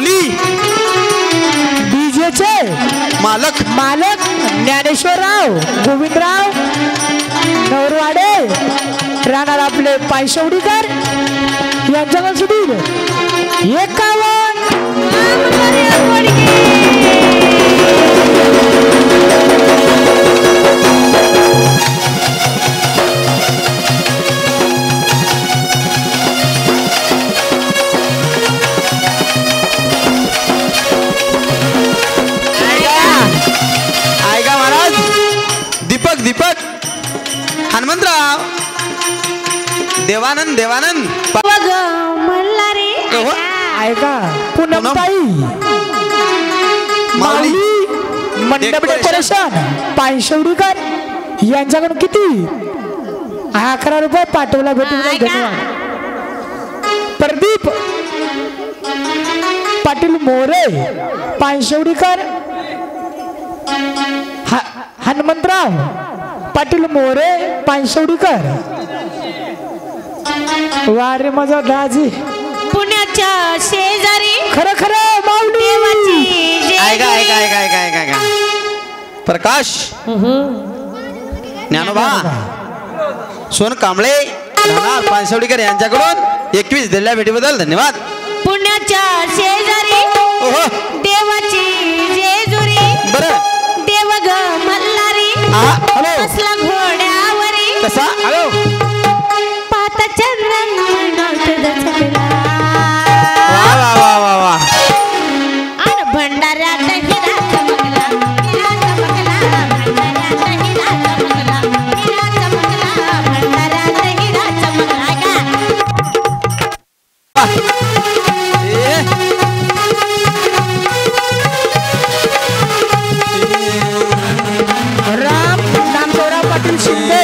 माऊली डीजेचे मालक मालक ज्ञानेश्वरराव गोविंदराव नवरवाडे राहणार आपले पायशेवडीकर यांच्याकडे सुधीर 51 ऐका महाराज दीपक दीपक हनुमंतराव देवानंद देवानंद ऐका पूनमताई माऊली मंडप डेकोरेशन पायशेवडीकर यांच्याकडून किती 11 रुपये पाठवला भेटून धन्यवाद प्रदीप पाटील मोरे पायशेवडीकर हनुमंतराव पाटील मोरे पायशेवडीकर वारे माझा दाजी पुण्याच्या शेजारी खरं खरं माऊली ऐका ऐका ऐका ऐका ऐका ऐका प्रकाश ज्ञानोबा सोन कांबळे राहणार पानसवडीकर यांच्याकडून 21 दिलेल्या भेटीबद्दल धन्यवाद पुण्याच्या शेजारी ओहो देवाची जेजुरी बरं देव ग मल्हारी हॅलो असला घोड्यावरी कसा हॅलो पाता चंद्रन वा वा वा वा वा आणि भंडाऱ्यात हिरा चमकला हिरा चमकला भंडाऱ्यात हिरा चमकला हिरा चमकला भंडाऱ्यात हिरा चमकला राम नामदेवराव पाटील शिंदे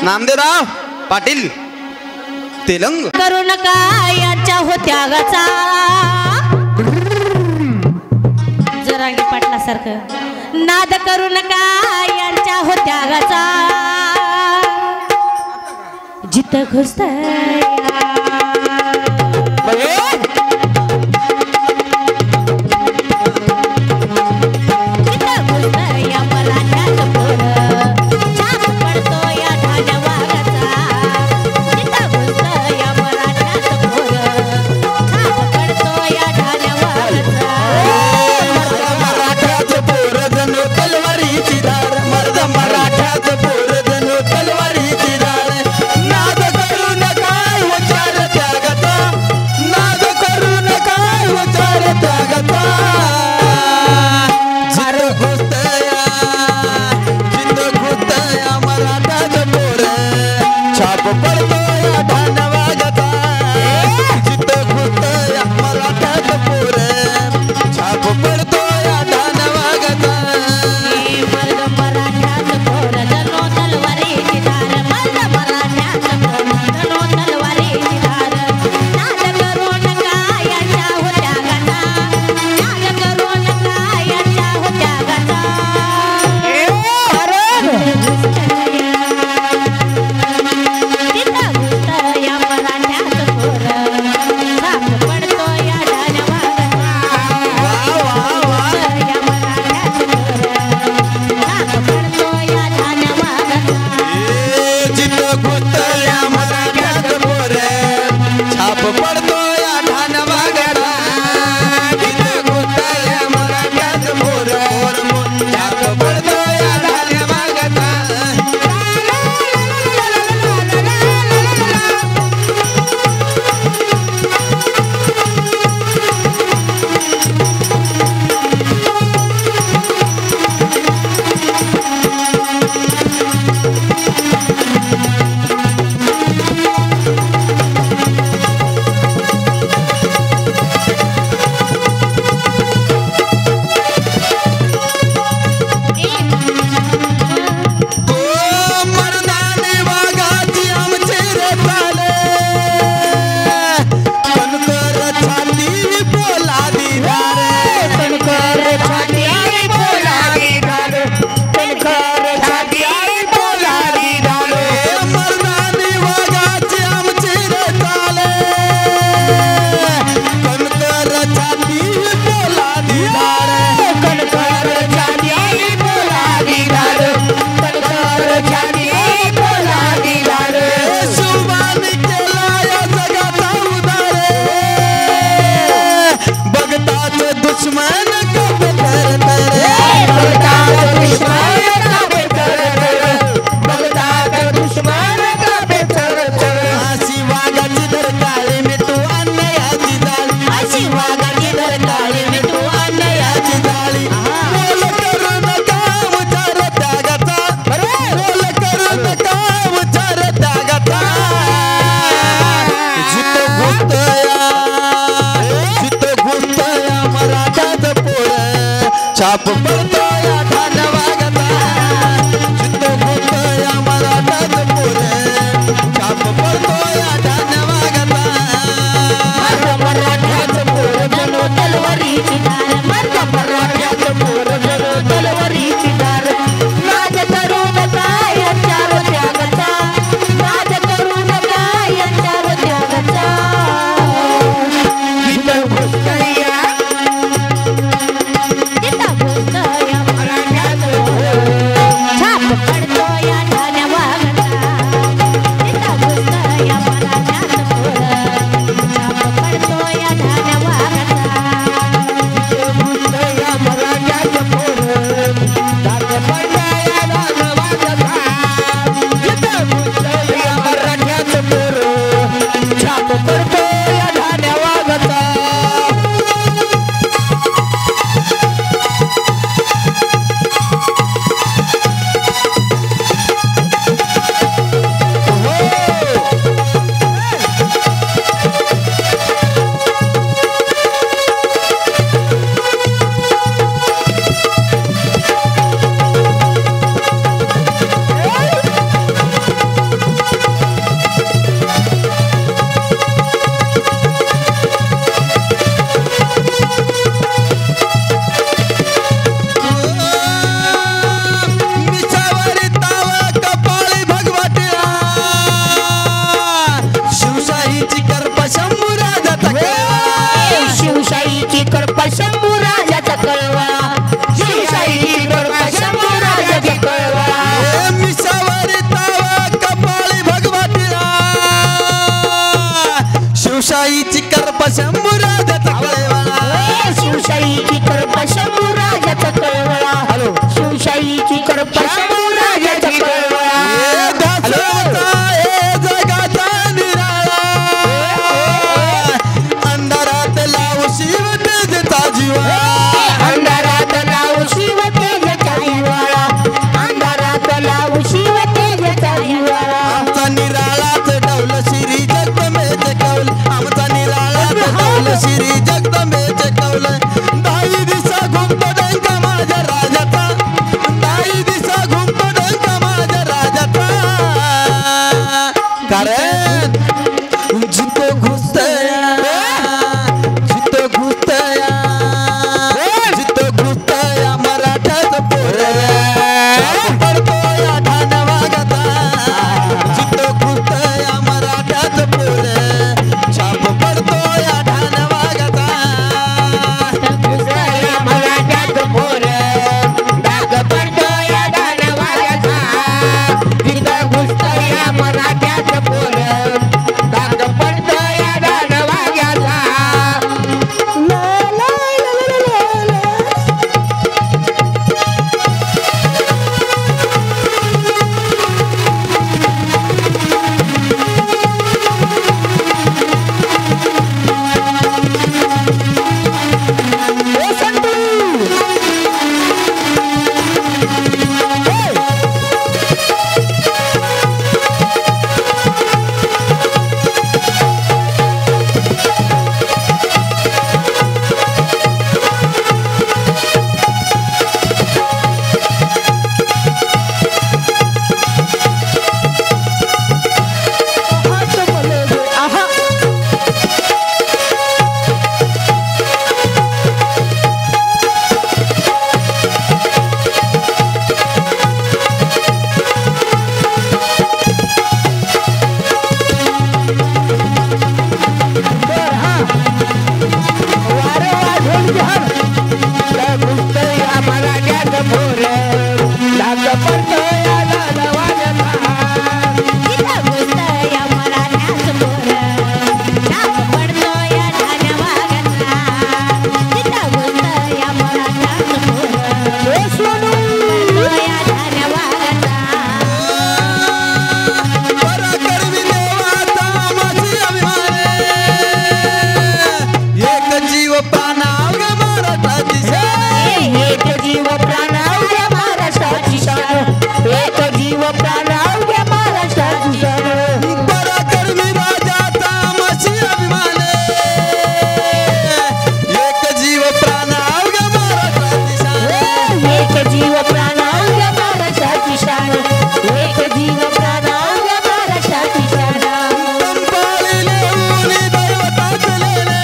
नामदेवराव पाटील तेलंग करू नका यांच्या होत्यागाचा जरांगी पाटलासारखं नाद करू नका यांच्या होत्यागाचा जिथं घुसतंय छाप पडतो या ठाणवागता जिथं होतं या मराठात पोरे छाप पडतो या ठाणवागता मराठ्याच पोर जणू तलवारीची धार मराठ्याच पोर जणू तलवारीची धार नाद करू नका यांच्यावर त्यागाचा नाद करू नका यांच्यावर त्यागाचा जिथं घुसतंय शिवशाहीची करप शंभूराजाचा कळवळा शिवशाहीची करप शंभूराजाचा कळवळा हॅलो शिवशाहीची करप शंभूराजाचा कळवळा हे जगाचा निराळा अंधारात लावू शिव तेजचा जिव्हाळा अंधारात लावू शिव तेजचा जिव्हाळा अंधारात लावू शिव तेजचा जिव्हाळा आमचा निराळाच डौल श्री जगदंबेचे कौल आमचा निराळाच डौल श्री जगदंबेचे कौल दाई दिसा घुमतो डंका माझ्या राजाचा दाई दिसा घुमतो डंका माझ्या राजाचा कारण जितो घुसतया जितो घुसतया जितो घुसतया मराठाच पोर पडतोया ठाण वागता जितो घुसतया मराठाच पोर छाप पडतोया ठाण वागता घुसतया मराठाच पोर डाग पडतोया ठाण वागता जिथं घुसतया मराठाच पोर डाग पडतोया ठाण वागता पराक्रमी देवाचा माझी अभिमाने एक जीव प्राणावग मराठाची शान एक जीव प्राणावग्या महाराष्ट्राची शान एक जीव महाराष्ट्राची शान पराक्रमी राजाचा माझी अभिमाने एक जीव प्राणावग मराठाची शान एक जीव प्राणावग्या महाराष्ट्राची शान एक जीव प्राणावग्या महाराष्ट्राची शान पंपाळीले उली दैवताच लेले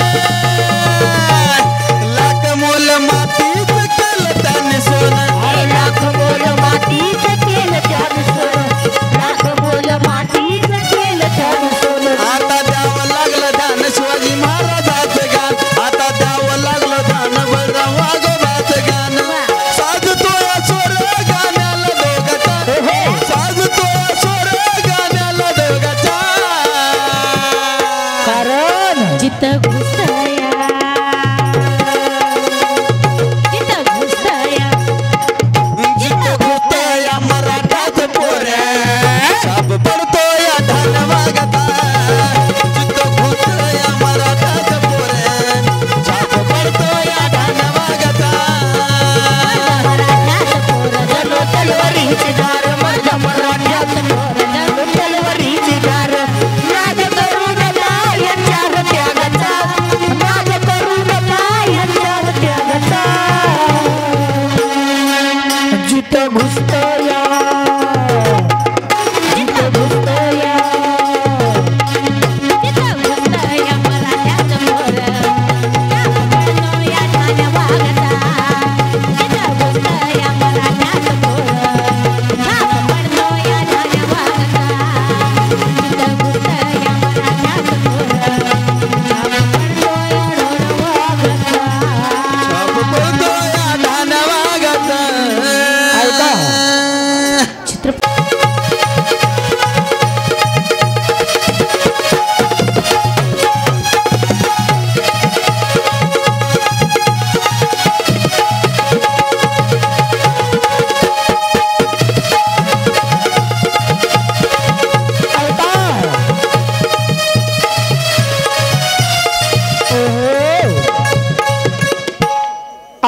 लाख मोल मातीच केलं त्याने सोनं लाख बोल मातीच केलं त्यानं सोनं लाख बोल मातीच केलं त्यानं सोनं आता द्यावं लागलं दान शिवाजी महाराजाचं गान आता द्यावं लागलं दान बळराम वाघोबाचं गान साजतोय सोर गाण्याला दोघाचा साजतोय सोर गाण्याला दोघाचा कारण जिथं घुसतया जिथं घुसतया जिथं घुसतोय मराठाचं पोर छाप पडतोय ठाण वागता जिथं घुसतोय मराठाचं पोर छाप पडतोय ठाण वागता मराठ्याचं पोर जणू तलवारीची धार माझ्या मराठ्याचं पोर जणू तलवारीची धार नाद करून याच्या त्यागाचा नाद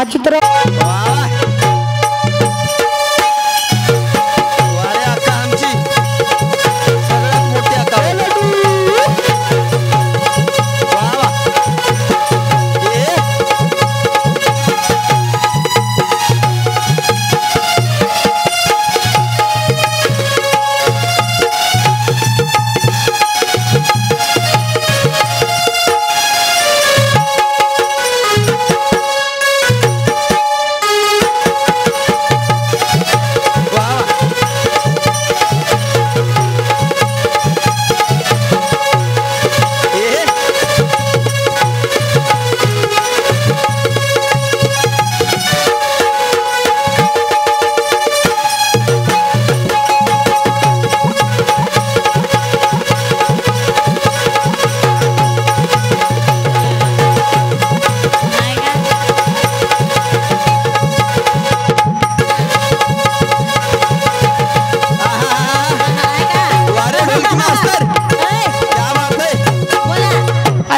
अचित्र वा रे अक्का आमची सगळ्यात मोठी अक्का वा वा ए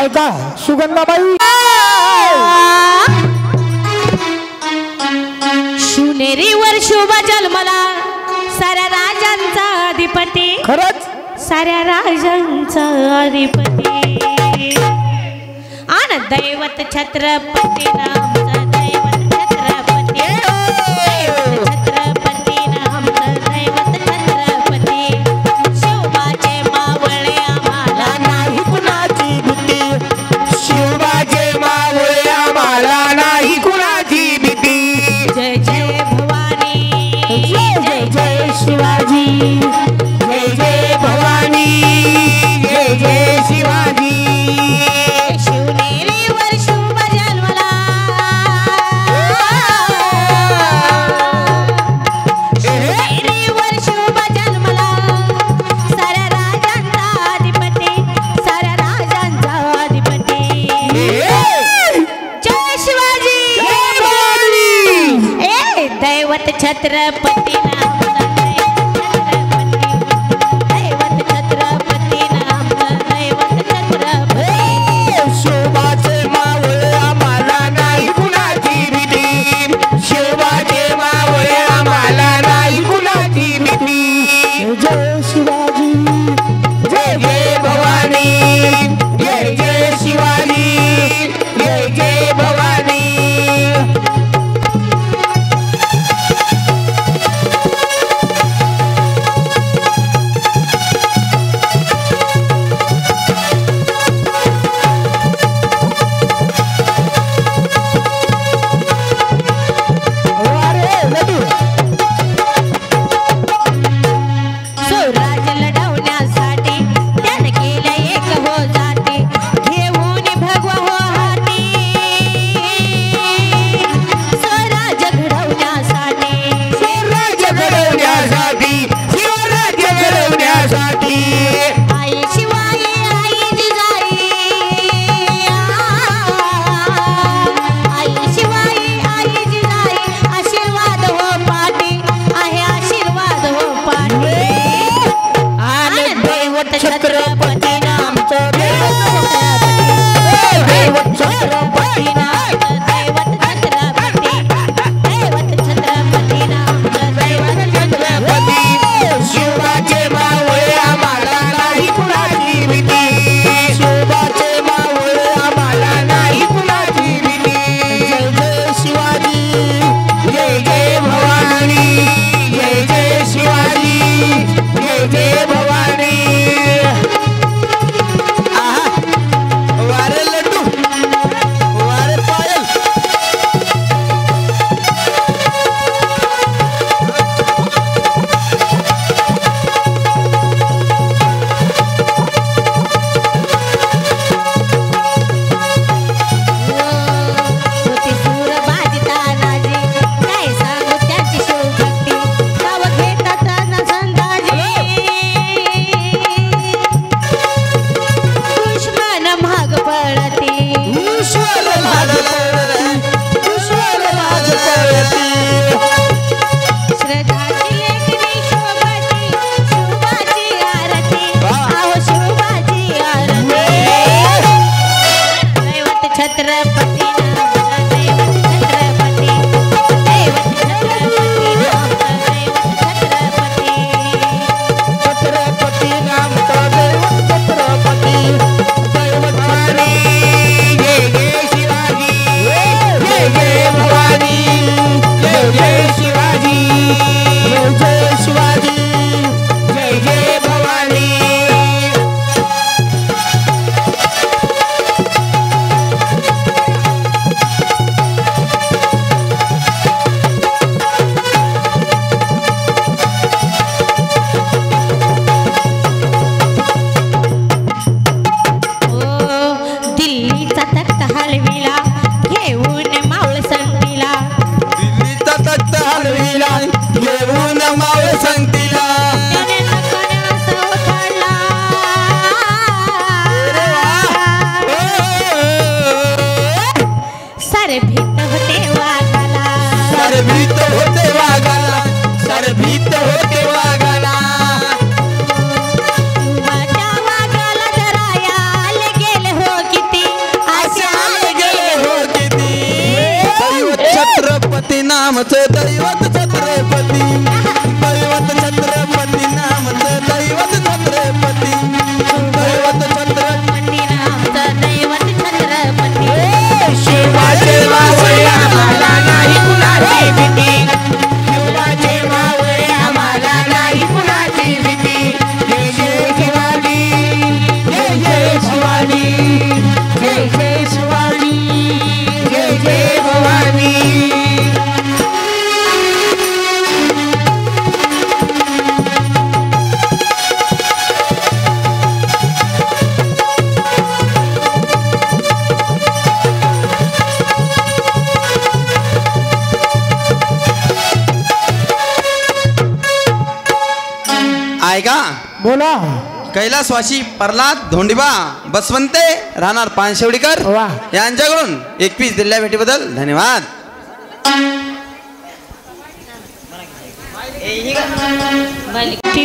ऐका सुगंधाबाई शिवनेरीवर शुभ जन्मला साऱ्या राजांचा अधिपती खरंच साऱ्या राजांचा अधिपती आन दैवत छत्रपती नामचा दैवत छत्रपती छत्रपती नामचा दैवत छत्रपती शिवबाचे मावळे आम्हाला नाही कुणाची भीती शिवबाचे मावळे आम्हाला नाही कुणाची भीती जय जय भवानी जय जय जय शिवाजी जय जय भवानी जय जय शिवाजी शिवनेरीवर शुभ जन्मला शिवनेरीवर शुभ जन्मला साऱ्या राजांचा अधिपती साऱ्या राजांचा अधिपती जय शिवाजी ए दैवत छत्रपती नामचा दैवत छत्रपती नामचा दैवत छत्रपती शिवबाचे मावळे आम्हाला नाही कुणाची भीती शिवबाचे मावळे आम्हाला नाही कुणाची भीती जय शिवाजी जय जय भवानी जय जय शिवाजी जय जय भवानी स्वराज लढवण्यासाठी त्यानं केलं एक हो जाती घेऊन भगवा हो हाती स्वराज घडवण्यासाठी राज्य घडवण्यासाठी शिवराज्य घडवण्यासाठी आई शिवाई आई जिजाई आई शिवाई आई जिजाई आशीर्वाद हो पाठी आहे आशीर्वाद हो पाठी आणि दैवत छत्रपती नामचं दैवत छत्रपती नामचं दैवत छत्रपती दैवत छत्रपती नामचं दैवत छत्रपती शिवबाचे मावळे आम्हाला नाही कुणाची भीती शिवबाचे मावळे आम्हाला नाही कुणाची भीती जय जय शिवाजी जय जय भवानी जय जय शिवाजी जय जय भवानी आहा वारे लड्डू वारे पायल होती सूर बाजिता नाजी काय सांगू त्याची शिवभक्ती गाव घेतात न संदाजी दुश्मन महाग पडती ईश्वर भाग पडती ईश्वर भाग पडती श्रद्धाची लेकरी शोभाची शिवबाची आरती आहो शिवबाची आरती दैवत छत्रपती नामचं दैवत छत्रपती नामचं दैवत छत्रपती दैवत छत्रपती नामचं दैवत छत्रपती दैवत छत्रपती नामचं दैवत छत्रपती शिवाचे मावळे आम्हाला नाही कुणाची भीती शिवाचे मावळे आम्हाला नाही कुणाची भीती जय जय शिवाजी जय जय शिवाजी जय जय शिवाजी जय जय भवानी ऐका बोला कैलासवासी प्रल्हाद धोंडिबा बसवंते राहणार पानशेवडीकर वा. यांच्याकडून 21 दिल्या भेटीबद्दल धन्यवाद.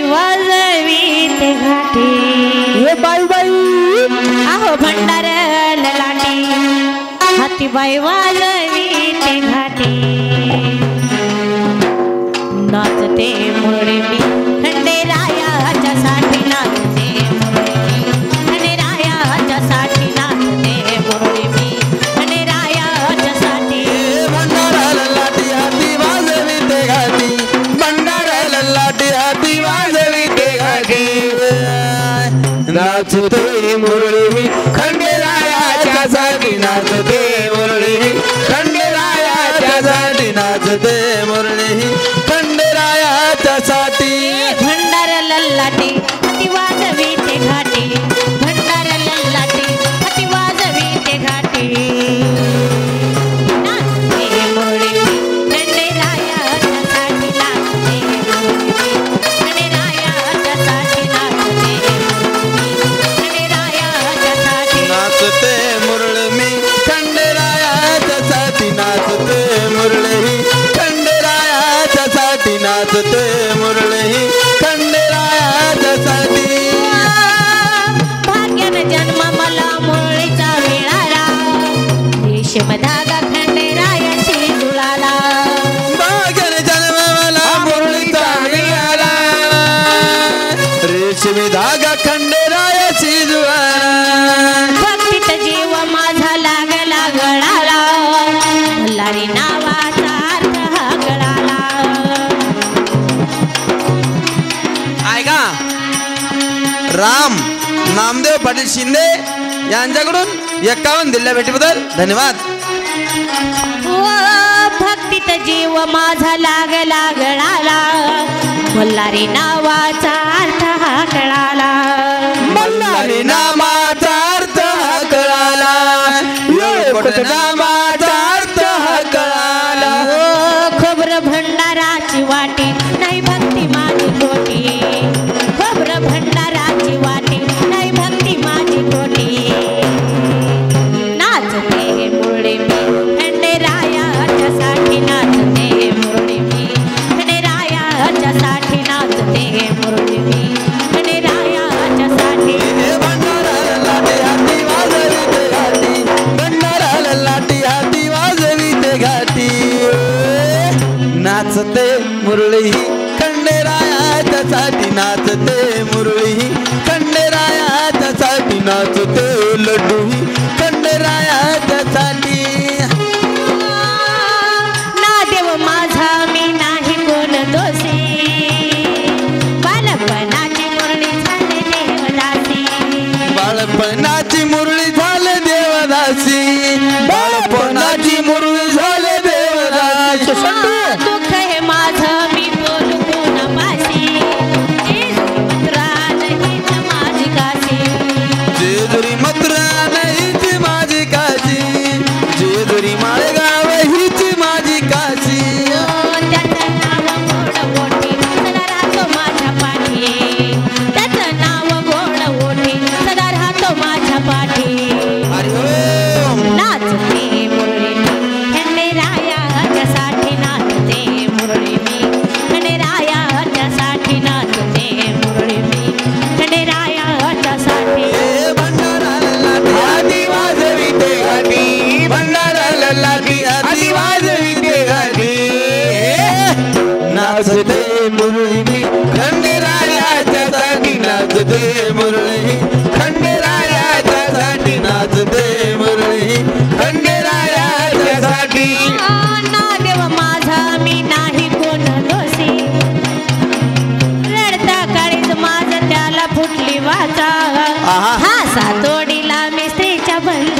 वाजवी ते घाटी हे बाई बाई आहो भंडार ललाटी हातीबाई वाजवी ते घाटी नाचते मुरळी मी खंडेरायाच्या साठी नाचते मुरळी खंडेरायाच्या साठी नाचते मुरळी मी खंडेरायाच्या साठी भंडारा ललाटी हाती वाजवी ते घाटी भंडारा ललाटी हाती वाजवी ते घाटी नाचते मुरळी खंडेरायाच्या साठी नाचते मुरळी खंडेरायाच्या साठी नाचते मुरळी खंडेरायाच्या साठी भंडार लल्लाटी हाती वाजवी ते घाटी भंडार लल्लाटी हाती वाजवी ते घाटी नाचते मुरळी खंडेरायाच्या साठी नाचते मुरळी खंडेरायाच्या साठी नाचते खंडेरायाच्या साठी नाचते मुरळी खंडेरायाच्या साठी नाचते मुरळी खंडेरायाच्या साठी नाचते मुरळी खंडेरायाच्या साठी भाग्यानं जन्म मला मुरळीचा मिळाला रेशम धागा खंडेरायाशी जुळाला भाग्याने जन्म मला मुरळीचा मिळाला रेशमी धागा खंडेरायाची जुळाला भक्तीत जीव माझा लागला गळाला मल्हारी नावाचा अर्थ हा गळाला ऐका राम नामदेव पाटील शिंदे यांच्याकडून 51 दिल्या भेटीबद्दल धन्यवाद. भक्तीत जीव माझा लागला गळाला मल्हारी नावाचा अर्थ हा कळाला मल्हारी नामाचा अर्थ हा कळाला योगपट नामाचा अर्थ हा कळाला खोबर भंडाराची वाटी नाही भक्ती माझी खोटी खोबर भंडाराची वाटी नाही भक्ती माझी खोटी नाचते मुरळी मी खंडेरायाच्या साठी नाचते मुरळी मी खंडेरायाच्या साठी नाचते मुरळी मी खंडेरायाच्या साठी भंडारा लाटी हाती वाजवी ते घाटी भंडारा लाटी हाती वाजवी ते घाटी नाचते मुरळी खंडेरायाच्या साठी नाचते मुरळी खंडेरायाच्या साठी नाचते लड्डू खंडेरायाच्या साठी नादेव माझा मी नाही कोण दोषी बालपणाची मुरळी झाले देवदासी बाळपणाची मुरळी झाले देवदासी बाळपणाची मुरळी झाले देवदासी दुःख हे माझं मी बोलू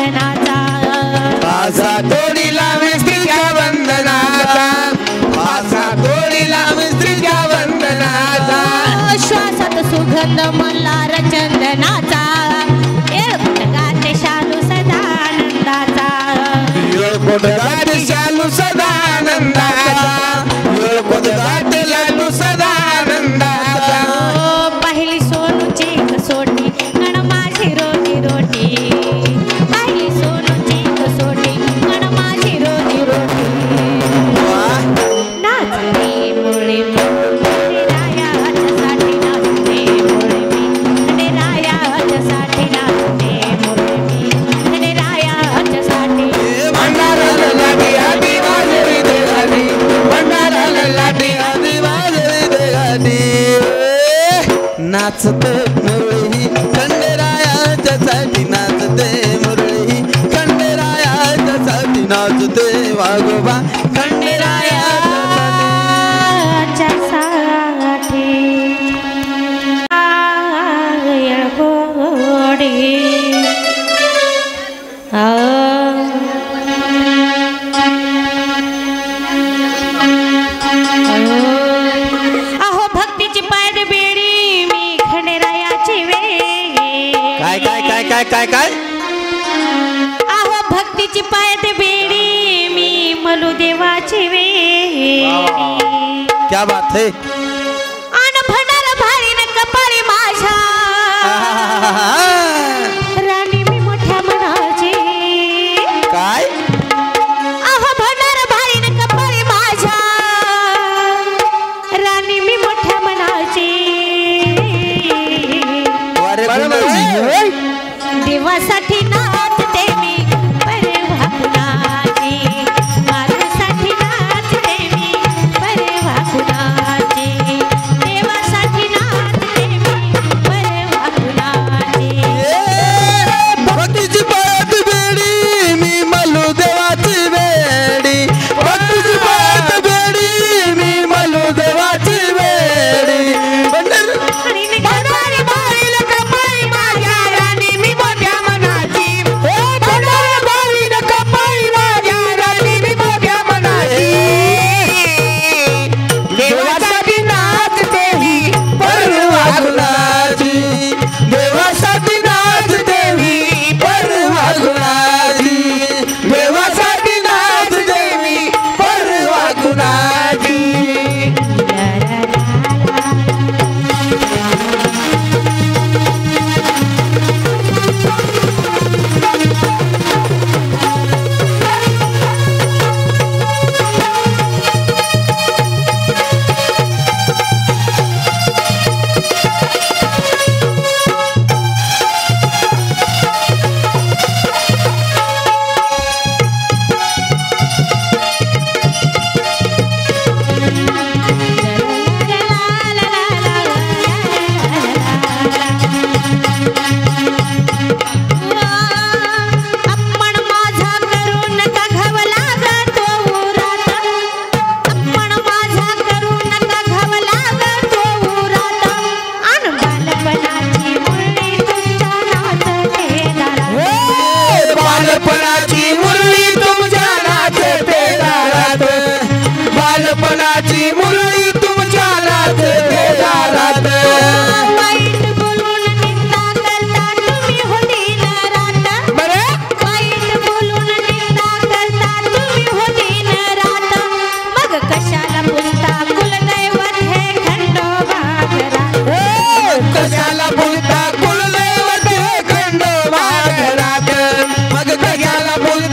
वंदनाचा फासा तोडीला मिस्त्रीच्या वंदनाचा फासा तोडीला मिस्त्रीच्या वंदनाचा श्वासात सुगंध मल्हार चंदनाचा येळकोट गाते शालू सदानंदाचा येळकोट गाते शालू सदानंदाचा येळकोट गाते शालू सदानंदाचा पहिली सोनूची कसोटी गण माझी रोटी रोटी पहिली सोनूची कसोटी गण माझी रोटी रोटी नाचते मुळे मी रायासाठी नाचते मुळे मी रायासाठी नाचते मुळे मी रायासाठी भंडाराला लाटी आधी वाजवी दे गाडी भंडाराला लाटी आधी वाजवी दे गाडी नाचते मुरळी खंडेरायाच्यासाठी नाचते मुरळी खंडेरायाच्यासाठी नाचते वाघोबा खंडेरायासाठी येळकोडी अहो भक्तीची पायद बेडी मी खंडेरायाची वे काय काय काय काय काय काय अहो भक्तीची पायद बेडी मी मलू देवाची वे क्या बात है आन भणार भारी न कपाळी माझ्या राणी मी मोठ्या मनाची काय अहो भणार भारी न कपाळी माझ्या राणी मी मोठ्या मनाची अरे देवासाठी नाचते मी परवा कुणाची माझ्यासाठी नाचते मी परवा कुणाची देवासाठी नाचते मी परवा कुणाची भक्तीची पायात बेडी मी मलू देवाची बेडी भक्तीची पायात बेडी मी मलू देवाची बेडी आणि निघाली बाईला कपाळी माझ्या राणी मी मोठ्या मनाची बाईला कपाळी माझ्या राणी मी मोठ्या मनाची देवासाठी नाचते ही परवा गुणाची देवासाठी नाचते मी परवा गुणाची देवासाठी नाचते मी परवा गुणाची आपण माझा करू नका घावला ग तो उरात आपण माझा करू नका घावला ग तो उरात अन बालपणाची मुरळी तुमच्या नाचते दारात बालपणाची मुरळी तुमच्या नाचते दारात बालपणाची मुरळी तुमच्या नाचते दारात वाईट बोलून निंदा करता तुम्ही होती रात वाईट बोलून निंदा करता तुम्ही होती रात मग कशाला पुसता कुलदैवत हे खंडोबा घरात कशाला बोलता कुलदैवत हे खंडोबा घरात मग कशाला बोलता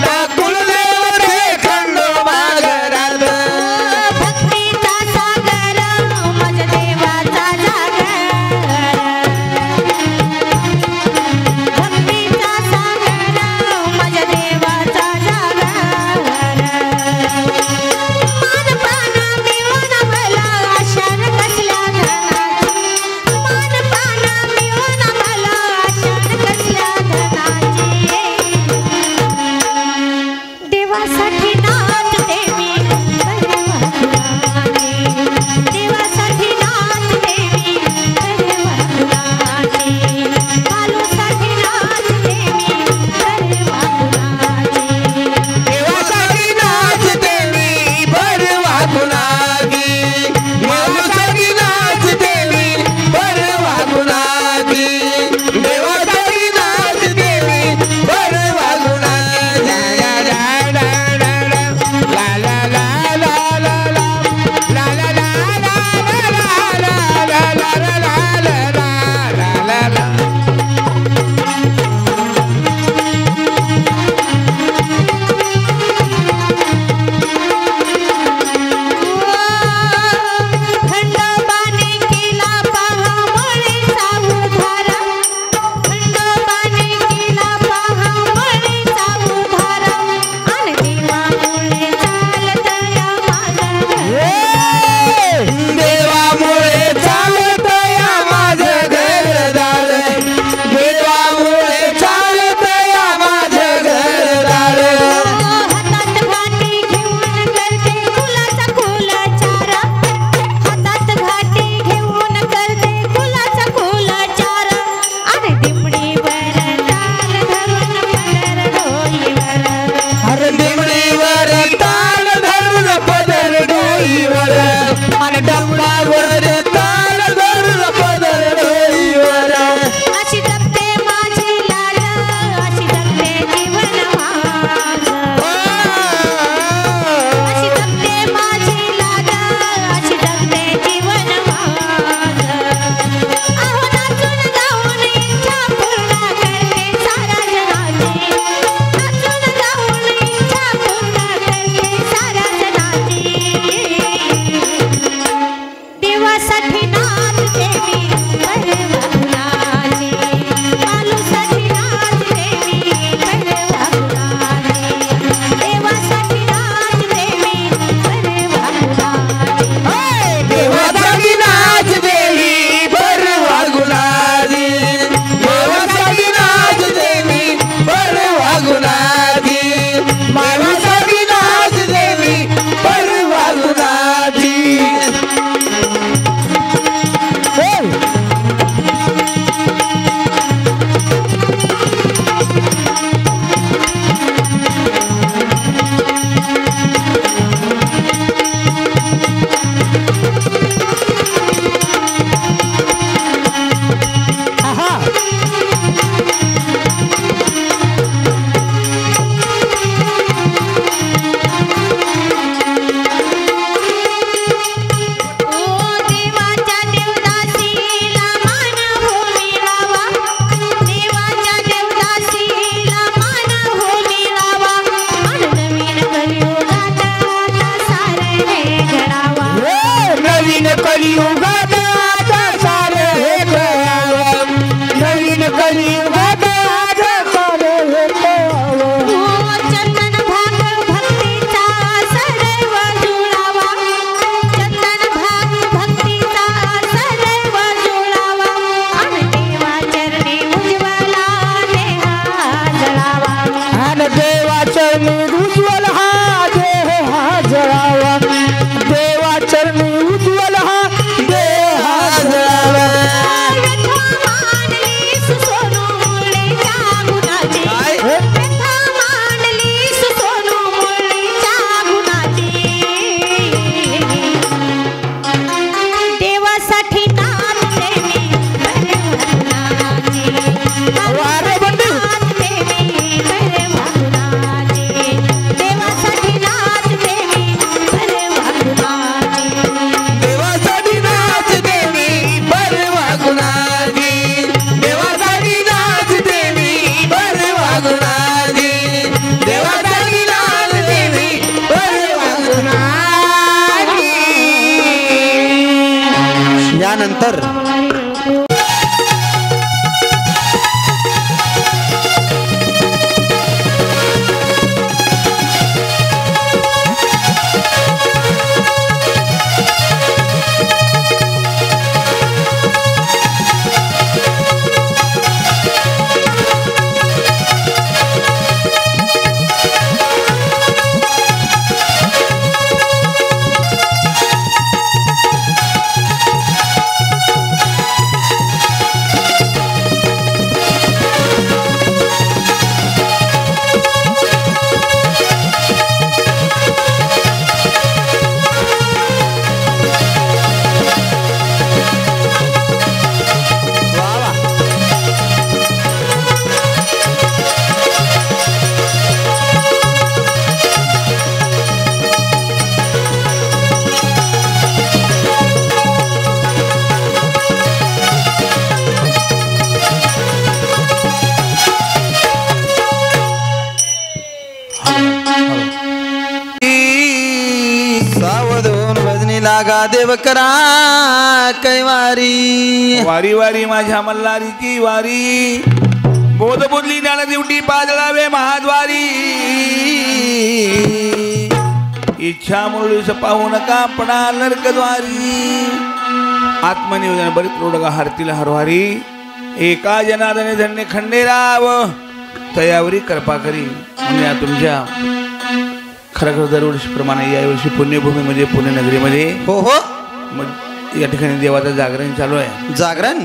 त्यानंतर लागा देव करा कैवारी वारी वारी माझ्या मल्हारीची वारी बोध बुदली ज्ञान दिवटी पाजळावे महाद्वारी इच्छा मुरळीस पाहू नका पडा नरकद्वारी आत्मनिवेदन बरीच रोडगा हरतील हरवारी एका जनादने धन्य खंडेराव तयावरी कृपा करी म्हणजे तुमच्या खरं दरवर्षीप्रमाणे यावर्षी पुण्यभूमीमध्ये पुणे नगरीमध्ये हो हो मग या ठिकाणी देवाचं जागरण चालू आहे जागरण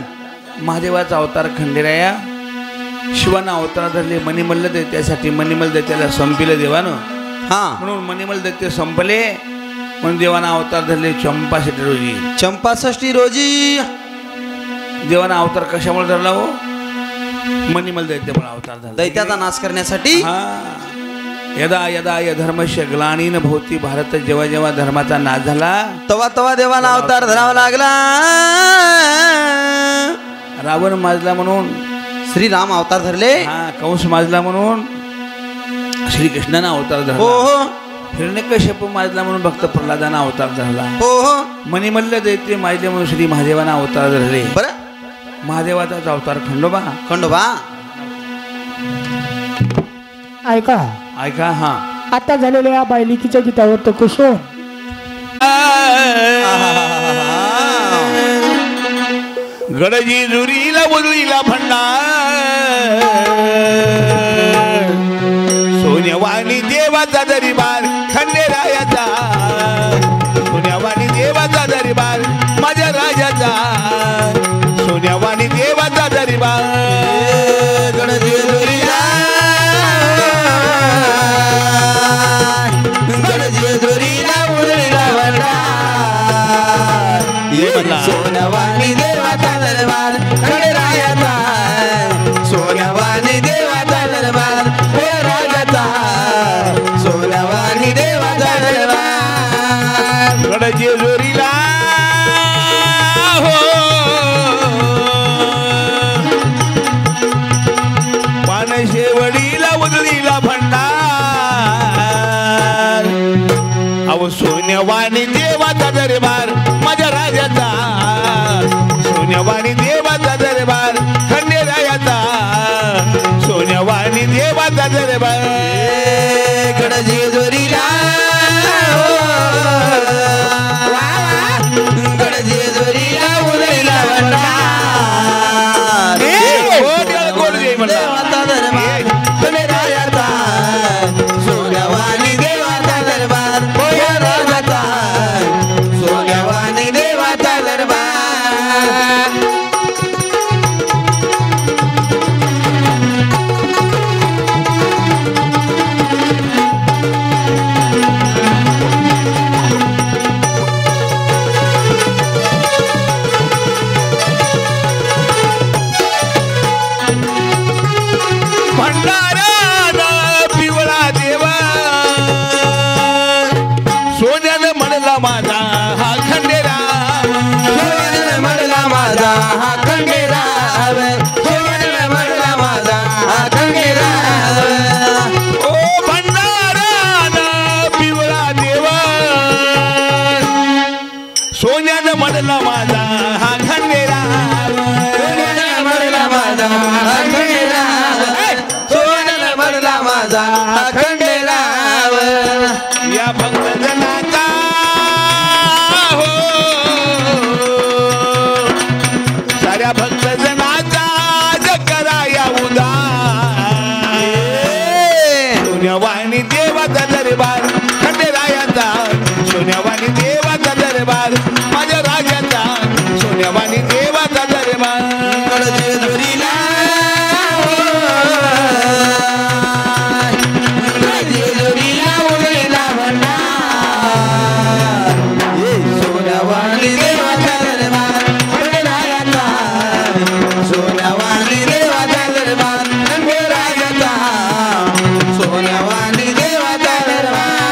महादेवाचा अवतार खंडेराया शिवानं अवतार धरले मणिमल्ल दैत्यासाठी मणिमल्ल दैत्याला संपिलं देवानं हा म्हणून मणिमल्ल दैत्य संपले म्हणून देवानं अवतार धरले चंपाषष्ठी रोजी चंपाषष्ठी रोजी देवानं अवतार कशामुळे धरला हो मणिमल्ल दैत्यामुळे अवतार धरला दैत्याचा नाश करण्यासाठी हा यदा यदा य धर्मस्य ग्लानीन भवती भारत जेव्हा जेव्हा धर्माचा नाश झाला तवा तवा देवाला अवतार धरावा लागला रावण माजला म्हणून श्रीराम अवतार धरले हा कंस माजला म्हणून श्रीकृष्णानं अवतार हो धरला हो हिरण्यकश्यप माजला म्हणून भक्त प्रल्हादानं अवतार धरला हो हो मणिमल्ल दैत्य माजले म्हणून श्री महादेवानं अवतार धरले बरं महादेवाचा अवतार खंडोबा खंडोबा ऐका ऐका हा आता झालेल्या या बायलिकीच्या गीतावर तो कुशोन गडजी जुरीला बुजलीला भंडार सोन्यावाणी देवाचा दरबार खंडेरायाचा सोन्यावाणी देवाचा दरबार माझ्या राजाचा सोन्यावाणी देवाचा दरबार गणजी दुरीला गणजी दुरीला उडलीला भंडार ये म्हणला. सोन्यावाणी देवाचा दरबार खंडेरायाचा सोन्यावाणी देवाचा दरबार हे राजाचा सोन्यावाणी देवाचा दरबार गडजी जोरीला हो पानशेवडीला उजळीला भंडार अहो सोन्यावाणी देवाचा दरबार माझ्या राजाचा सोन्यावाणी देवाचा दरबार खंडेरायाचा सोन्यावाणी देवाचा दरबार गडजी जोरीला गडजी जोरीला उदयला भंडार देवाचा दरबार खंडेरायाचा सोन्यावाणी देवाचा दरबार या राजाचा सोन्यावाणी देवाचा दरबार भंडारा पिवळा देवा सोन्यानं म्हणला माझा हा खंडेराव सोन्यानं म्हणला माझा हा खंडेराव सोन्यानं म्हणला माझा हा खंडेराव ओ भंडारा पिवळा देवा सोन्यानं म्हणला माझा हा देवाचा खंडेराव या भक्तजनाचा हो साऱ्या भक्तजनाचा जकरा या उदार सोन्यावाणी देवाचा दरबार खंडेरायाचा सोन्यावाणी देवाचा दरबार माझ्या राजाचा सोन्यावाणी देवाचा दरबार जेजुरीला जेजुरीला उडीला भंडार सोन्यावाणी देवाचा दरबार खंडेरायाचा सोन्यावाणी देवाचा दरबार खंडेरायाचा सोन्यावाणी देवाचा दरबार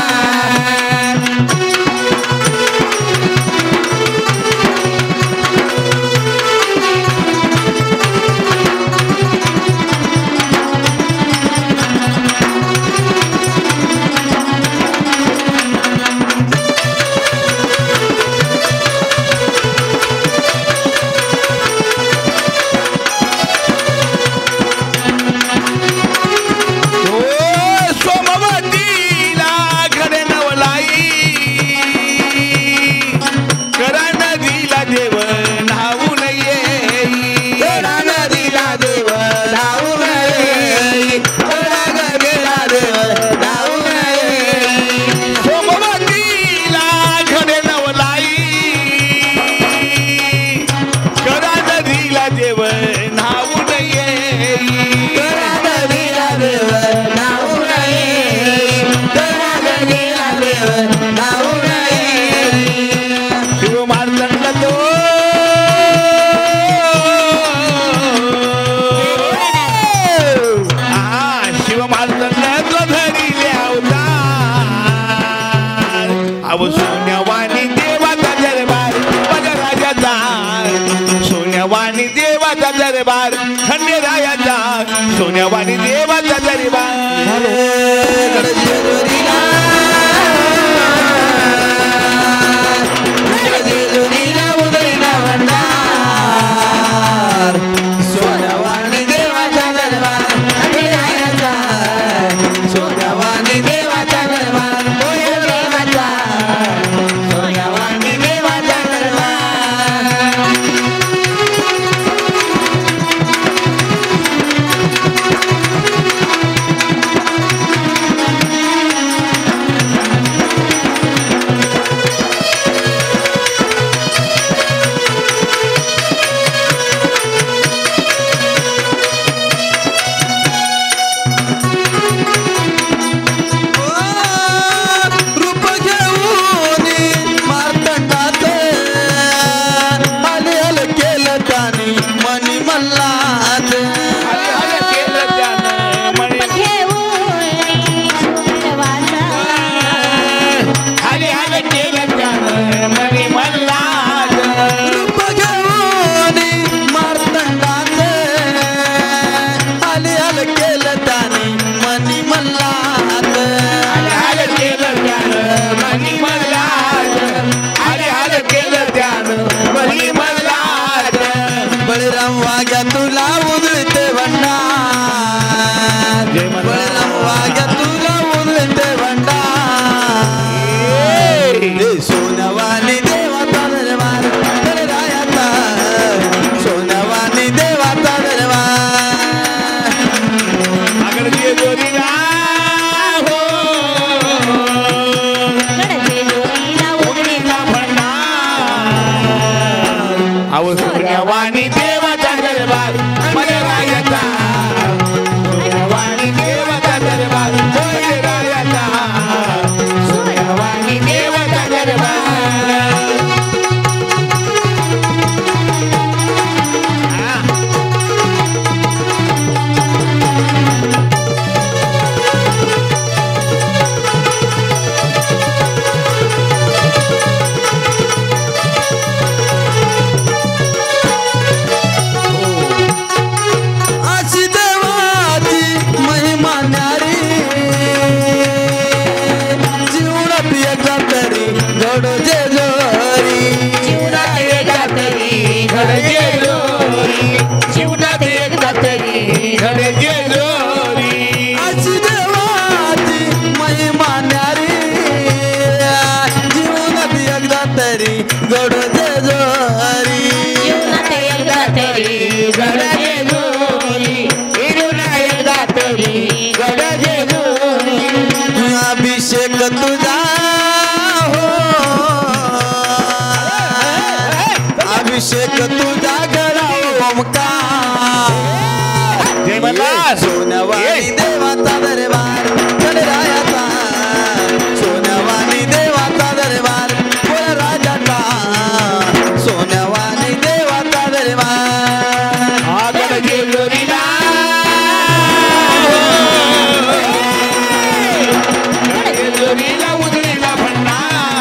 तुझा हो अभिषेक तुझा घरा ओमकार सोनवानी देवाचा दरबार गणरायाचा सोनवानी देवाचा दरबार राजाचा सोनवानी देवाचा दरबार आगड जेजुरीला जेजुरीला उजळीला भंडार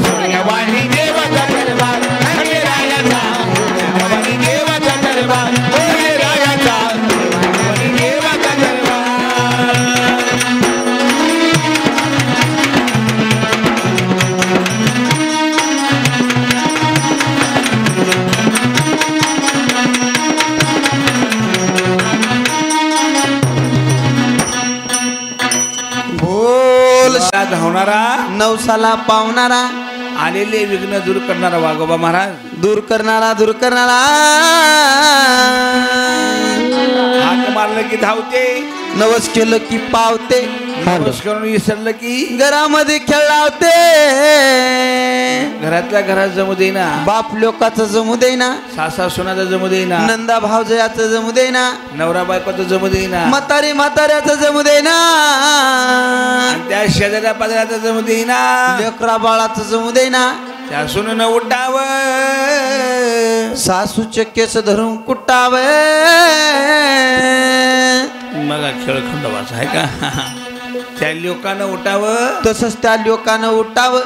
सोन्यावानी देवाचा दरबार खंडेरायाचा सोन्यावानी देवाचा दरबार खंडेरायाचा सोन्यावानी देवाचा दरबार बोल धावणारा नवसाला पावणारा आलेले विघ्न दूर करणारा वाघोबा महाराज दूर करणारा हाक मारलं की धावते नवस केलं की पावते नवस करून विसरलं की घरामध्ये खेळावते घरातल्या घरात जमू देईना बाप लोकाचं जमू देईना सासा सोनाचा जमू देईना नंदा भावजयाचं जमू देईना नवरा बायकोचं जमू देईना म्हातारी म्हाताऱ्याचं जमू देईना आणि त्या शेजाऱ्या पाजाऱ्याचं जमू देईना लेकरा बाळाचं जमू देईना त्या सुनून उठाव सासूचे केस धरून कुटावे मग खेळ खंडोबाचा आहे का त्या लोकांना उठावं तसंच त्या लोकांना उठावं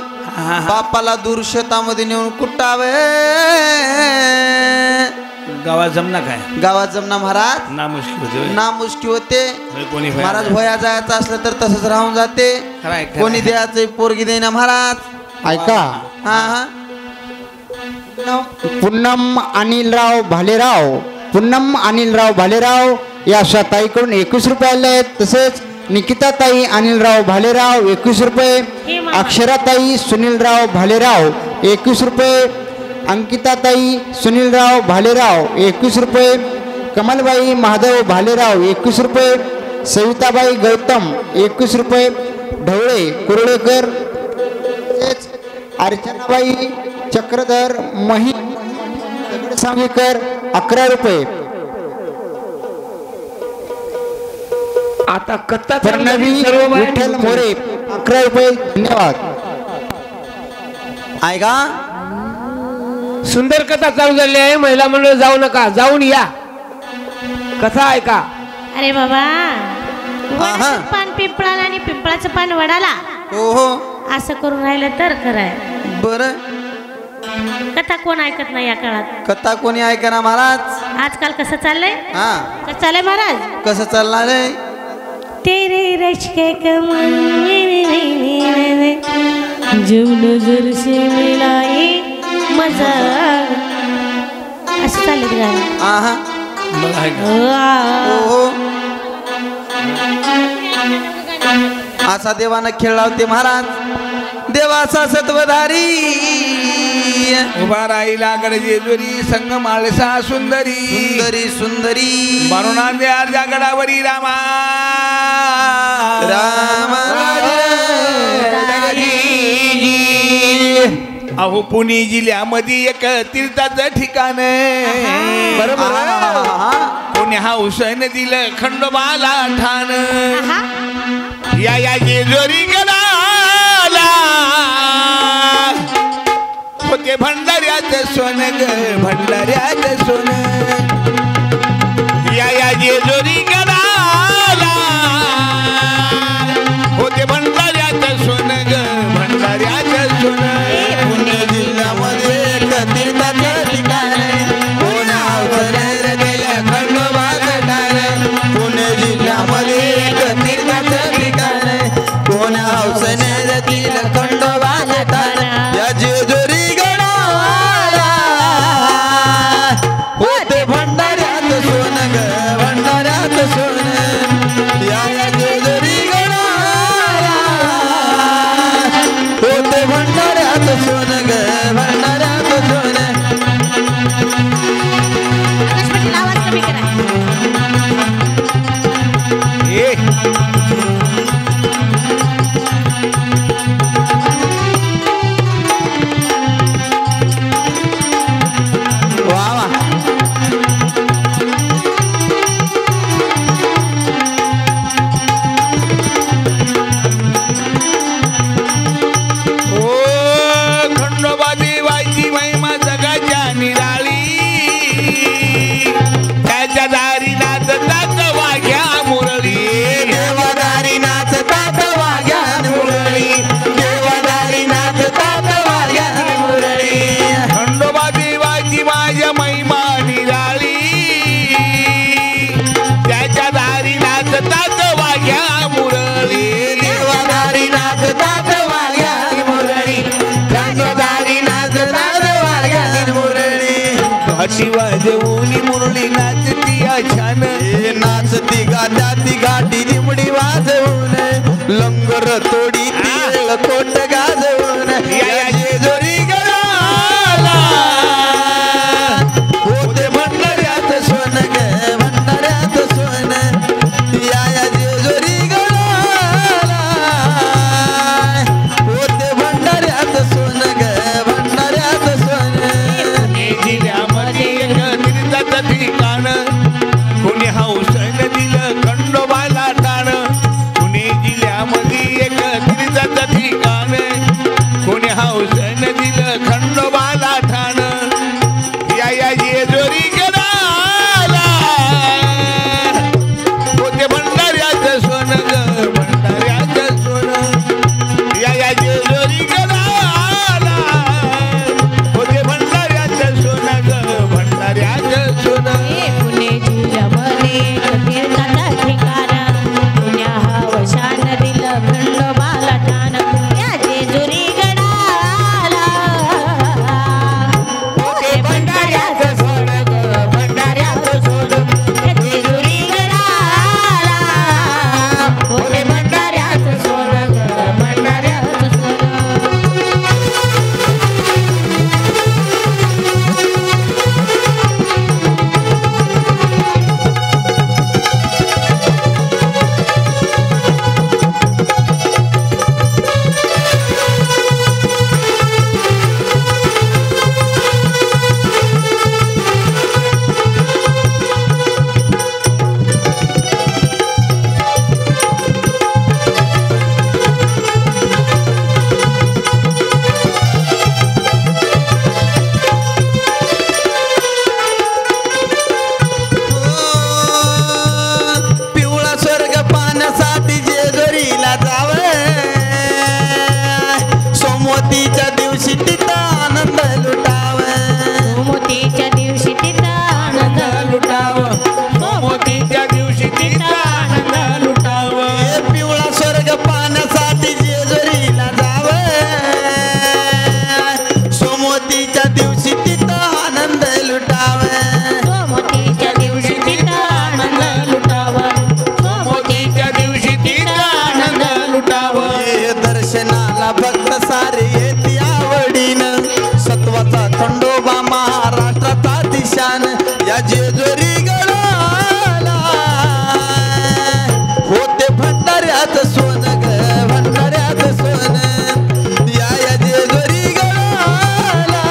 बापाला दूर शेतामध्ये नेऊन कुटावे गावात जमना काय गावात जमना महाराज ना मुश्किल होते ना मुश्किल होते कोणी महाराज भया जायचं असलं तर तसंच राहून जाते खरंय, खरंय. कोणी द्यायचं पोरगी देईना महाराज ऐका हा हा पूनम अनिलराव भालेराव पूनम अनिलराव भालेराव या स्वताईकडून 21 रुपये आले आहेत. तसेच निकिताताई अनिलराव भालेराव 21 रुपये अक्षराताई सुनीलराव भालेराव 21 रुपये अंकिताताई सुनीलराव भालेराव 21 रुपये कमलबाई महादेव भालेराव 21 रुपये सविताबाई गौतम 21 रुपये ढवळे कुर्डेकर तसेच अर्चनाबाई चक्रधर मही दगडसांगीकर 11 रुपये आता कत्ता फडणवी विठ्ठल मोरे 11 रुपये धन्यवाद. ऐका सुंदर कथा चालू झाली आहे. महिला मंडळ जाऊ नका, जाऊन या. कथा ऐका. अरे बाबा आहा. वडाचं पान पिंपळाला आणि पिंपळाचं पान वडाला हो हो असं करून राहिलं तर खरं आहे. बर कथा कोण ऐकत नाही या काळात. कथा कोणी ऐका ना महाराज. आजकाल कसं चाललंय हा कसं चाललंय महाराज. कसं चालणार आहे तेरे रश्के कमल जो नजर से मिलाए मजा असं चाललं गाणं. आहा मग आहे का? हो हो असा देवानं खेळ लावते महाराज. देवाचा सत्वधारी उभा राहिला गड जेजुरी संग माळसा सुंदरी सुंदरी सुंदरी म्हणून द्या गडावरी रामा राम अहो पुणे जिल्ह्यामध्ये एक तीर्थाचं ठिकाण बरोबर पुणे हौसन दिलं खंडोबाला ठाण या जेजुरी गडाला होते भंडाऱ्याचं सोन ग भंडाऱ्याचं सोन या जेजुरी गडाला होते भंडाऱ्याचं सोन ग भंडाऱ्याचं सोन पुणे जिल्ह्यामध्ये एक तीर्थाचं ठिकाण कोण अवसर दिलं खंडोबाला ठाण. पुणे जिल्ह्यामध्ये एक तीर्थाचं ठिकाण कोण अवसर दिलं खंडोबाला ठाण. या जेजुरी गडाला वाघ्या मुरळी देवादारी नाचतात वाघ्या मुरळी रंगदारी नाचतात वाघ्या मुरळी घाटी वाजवून मुरळी नाचती छान हे नाचती गाती गाठी दिमडी वाजवून लंगर तोडी तिळ कोट गाजवून या जेजुरी गडाला होते भंडाऱ्यात सोन ग भंडाऱ्यात सोन या जेजुरी गडाला होते भंडाऱ्यात सोन ग भंडाऱ्यात सोन जिल्ह्यामध्ये निर्जाचं ठिकाण कोणी हौसन दिलं खंडोबाला टाण पुणे जिल्ह्यामध्ये एक निर्जाचं ठिकाण कोणी हौसन दिलं खंडोबाला ठाण या जेजुरी गडाला होते भंडाऱ्याचं सोन ग भंडाऱ्याचं सोन या जेजुरी गडाला होते भंडाऱ्याचं सोन ग भंडाऱ्याचं सोन पुणे जिल्ह्यामध्ये तीर्थाचा ठिकाण पुण्या हवशान दिलं खंडोबाला ठाण या जेजुरी गडाला होते भंडाऱ्याचं सोन ग भंडाऱ्याचं सोन या जेजुरी गडाला होते भंडाऱ्याचं सोन ग भंडाऱ्याचं सोन पिवळा स्वर्ग पाहण्यासाठी जेजुरीला जावं सोमवतीच्या दिवशी तिथं आनंद लुटावं मोतीच्या दिवशी तिथं आनंद लुटावं मोतीच्या दिवशी तिचा आनंद लुटावं हे पिवळा स्वर्ग पाहण्यासाठी जेजुरीला जावं सोमवतीच्या दिवशी तिथं आनंद लुटावं मोतीच्या दिवशी तिथं आनंद लुटावं मोतीच्या दिवशी तिचा आनंद लुटावं हे दर्शनाला भक्त सारे येते आवडीनं सत्वाचा खंडोबा महाराष्ट्राचा दिशान या जेजुरी गडाला होते भंडाऱ्यात सोन ग भंडाऱ्यात सोन या जेजुरी गडाला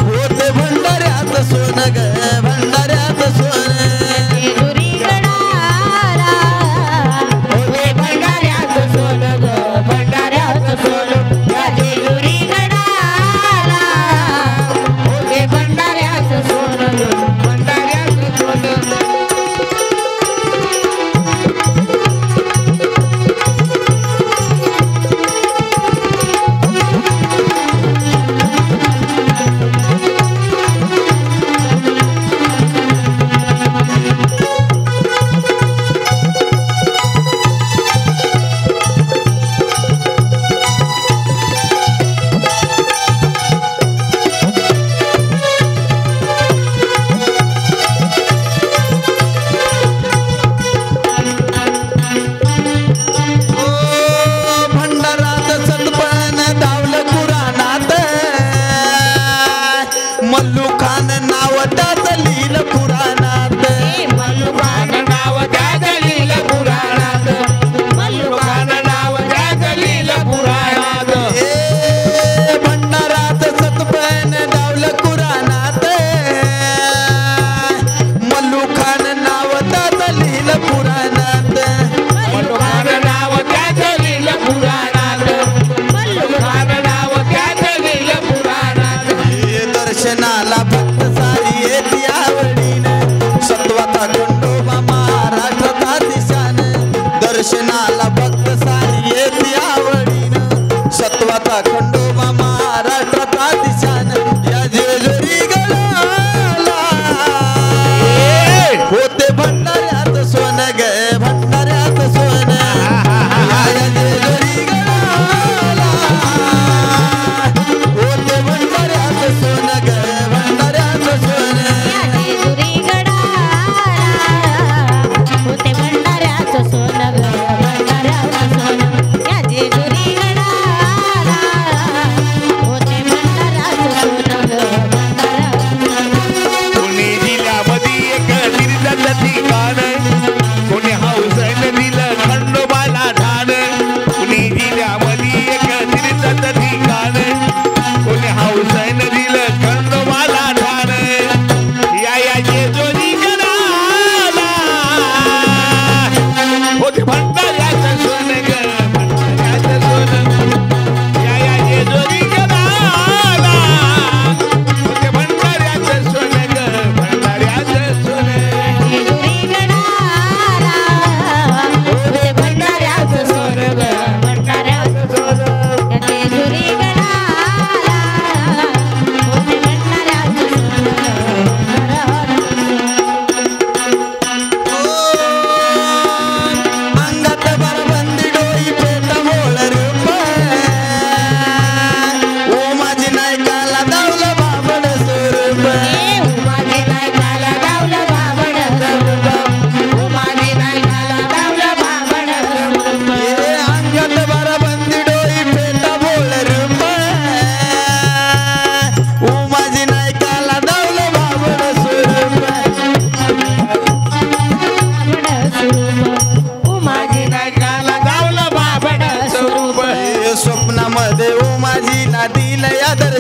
होते भंडाऱ्यात सोन ग भंडाऱ्यात सोन जेजुरी गडाला होते भंडाऱ्याचं सोन ग भंडाऱ्याचं सोन या जेजुरी गडाला होते भंडाऱ्याचं सोन ग भंडाऱ्याचं सोन भंडारात सतपण धावलं पुराणात मल्लू खान नाव त्याच लिहिलं पुराणात मल्लुखान नाव त्या लिहिलं पुराणात मल्लुखान नाव त्या लिहिलं पुराणात ए भंडारात सतपण धावलं पुराणात मल्लू खान नाव त्याच लिहिलं पुराणात मल्लुखान नाव त्या लिहिलं पुराणात मल्लुखान नाव त्या लिहिलं पुराणात हे दर्शनाला भक्त सारी येते आवडीनं सत्वाचा खंडोबा महाराष्ट्राचा दिशान दर्शनाला भक्त सारी येते आवडीनं सत्वाचा खंडोबा महाराष्ट्राचा दिशान या जेजुरी गडाला होते भंडाऱ्यात सोन ग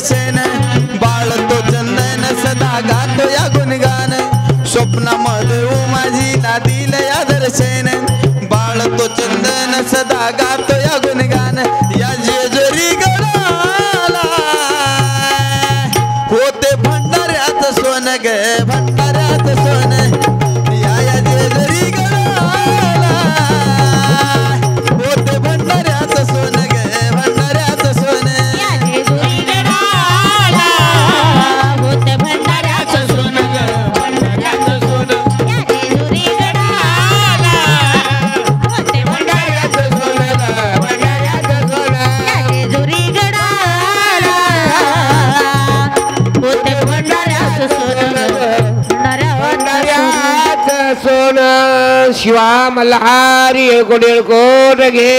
शेण बाळतो चंदन सदा गातो या गुणगान स्वप्नामध्ये माझीला दिलं या दर्शन बाळतो चंदन सदा गातो या गुणगान या जेजुरी गडाला होते भंडाऱ्यात सोन ग भंडाऱ्यात सोन या जेजुरी गडाला होते भंडाऱ्यात सोन ग भंडाऱ्यात सोन होते भंडाऱ्याचं सोनं ग, भंडाऱ्याचं सोनं. या जेजुरी गडाला होते भंडाऱ्याचं सोनं ग, भंडाऱ्याचं सोनं. या जेजुरी गडाला होते भंडाऱ्याचं सोनं ग, भंडाऱ्याचं सोनं. सोन शिवा मल्हारी कोट घे